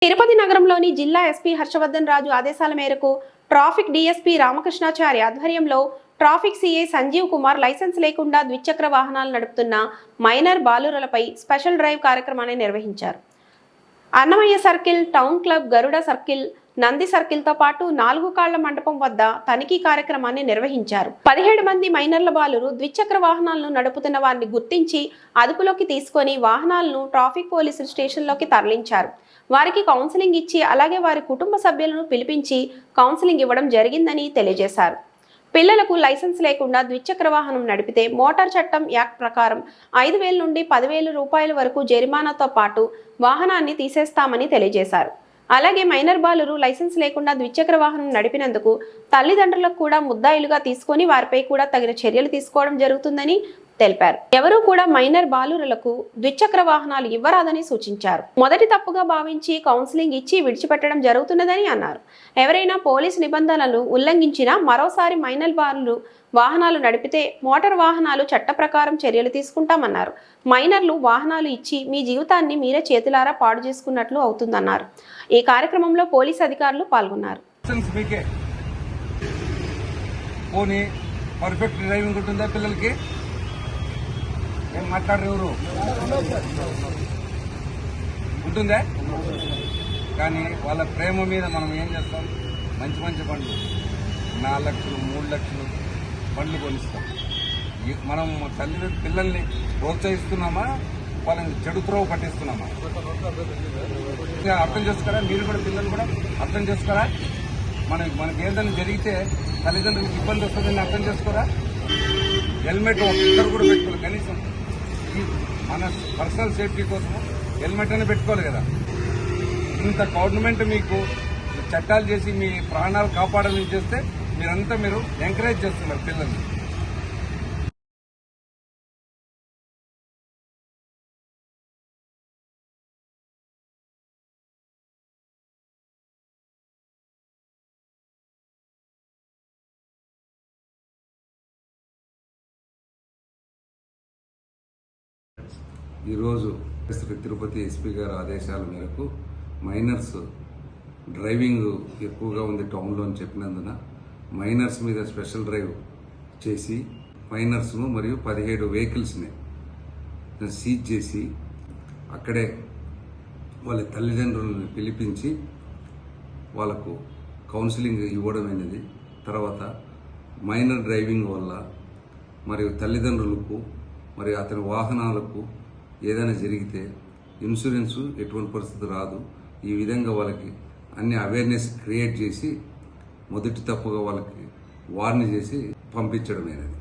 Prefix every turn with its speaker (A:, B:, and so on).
A: తిరుపతి నగరంలోని జిల్లా ఎస్పీ హర్షవర్ధన్ రాజు ఆదేశాల మేరకు ట్రాఫిక్ డీఎస్పీ రామకృష్ణాచారి ఆధ్వర్యంలో traffic CI Sanjeev Kumar license లేకుండా ద్విచక్ర వాహనాలు నడుపుతున్న మైనర్ బాలురలపై స్పెషల్ డ్రైవ్ కార్యక్రమాన్ని నిర్వహించారు. అన్నమయ్య సర్కిల్, టౌన్ క్లబ్, గరుడ సర్కిల్, నంది సర్కిల్తో పాటు 4 కాళ్ల మండపం వద్ద తనిఖీ కార్యక్రమాన్ని నిర్వహించారు. 17 మంది మైనర్ల బాలురు ద్విచక్ర వాహనాలను నడుపుతున్న వారిని గుర్తించి అదుపులోకి తీసుకొని వాహనాలను ట్రాఫిక్ పోలీసుల స్టేషన్లోకి తరలించారు. వారికి కౌన్సిలింగ్ ఇచ్చి అలాగే వారి కుటుంబ సభ్యులను పిలిపించి కౌన్సిలింగ్ ఇవ్వడం జరిగిందని తెలియజేశారు. పిల్లలకు లైసెన్స్ లేకుండా ద్విచక్ర వాహనం నడిపితే మోటార్ చట్టం యాక్ట్ ప్రకారం 5,000 నుండి 10,000 రూపాయల వరకు జరిమానాతో పాటు వాహనాన్ని తీసేస్తామని తెలియజేశారు. అలాగే మైనర్ బాలురు లైసెన్స్ లేకుండా ద్విచక్ర వాహనం నడిపినందుకు తల్లిదండ్రులకు కూడా ముద్దాయిలుగా తీసుకొని వారిపై కూడా తగిన చర్యలు తీసుకోవడం జరుగుతుందని తెలిపారు. ఎవరూ కూడా మైనర్ బాలురులకు ద్విచక్ర వాహనాలు ఇవ్వరాదని సూచించారు. మొదటి తప్పుగా భావించి కౌన్సిలింగ్ ఇచ్చి విడిచిపెట్టడం జరుగుతున్నదని అన్నారు. ఎవరైనా పోలీసు నిబంధనలు ఉల్లంఘించినా మరోసారి మైనర్ బాలురు వాహనాలు నడిపితే మోటార్ వాహనాలు చట్ట ప్రకారం చర్యలు తీసుకుంటామన్నారు. మైనర్లు వాహనాలు ఇచ్చి మీ జీవితాన్ని మీరే చేతులారా పాడు చేసుకున్నట్లు అవుతుందన్నారు. ఈ కార్యక్రమంలో పోలీసు అధికారులు పాల్గొన్నారు.
B: ఏం మాట్లాడరు ఉంటుందే, కానీ వాళ్ళ ప్రేమ మీద మనం ఏం చేస్తాం? మంచి మంచి బండ్లు 4 లక్షలు 3 లక్షలు బండ్లు కొనిస్తాం. మనం పిల్లల్ని ప్రోత్సహిస్తున్నామా, వాళ్ళని చెడు త్రోవ పట్టిస్తున్నామా? అర్థం చేసుకోరా? మీరు కూడా పిల్లలు కూడా అర్థం చేసుకోరా? మనకి ఏదైనా జరిగితే తల్లిదండ్రులకు ఇబ్బంది వస్తుందని అర్థం చేసుకోరా? హెల్మెట్ ఒక్కరు కూడా పెట్టుకోవాలి. కనీసం మన పర్సనల్ సేఫ్టీ కోసం హెల్మెట్ అని పెట్టుకోవాలి కదా. ఇంత గవర్నమెంట్ మీకు చట్టాలు చేసి మీ ప్రాణాలు కాపాడాలని చేస్తే మీరు ఎంకరేజ్ చేస్తున్నారు పిల్లల్ని.
C: ఈరోజు తిరుపతి ఎస్పీ గారి ఆదేశాల మేరకు మైనర్స్ డ్రైవింగ్ ఎక్కువగా ఉంది టౌన్లో అని చెప్పినందున మైనర్స్ మీద స్పెషల్ డ్రైవ్ చేసి మైనర్స్ను మరియు 17 వెహికల్స్ని సీజ్ చేసి అక్కడే వాళ్ళ తల్లిదండ్రులను పిలిపించి వాళ్ళకు కౌన్సిలింగ్ ఇవ్వడం అనేది, తర్వాత మైనర్ డ్రైవింగ్ వల్ల మరియు తల్లిదండ్రులకు మరియు అతని వాహనాలకు ఏదైనా జరిగితే ఇన్సూరెన్సు ఎటువంటి పరిస్థితి రాదు. ఈ విధంగా వాళ్ళకి అన్ని అవేర్నెస్ క్రియేట్ చేసి మొదటి తప్పుగా వాళ్ళకి వార్న్ చేసి పంపించడం అనేది.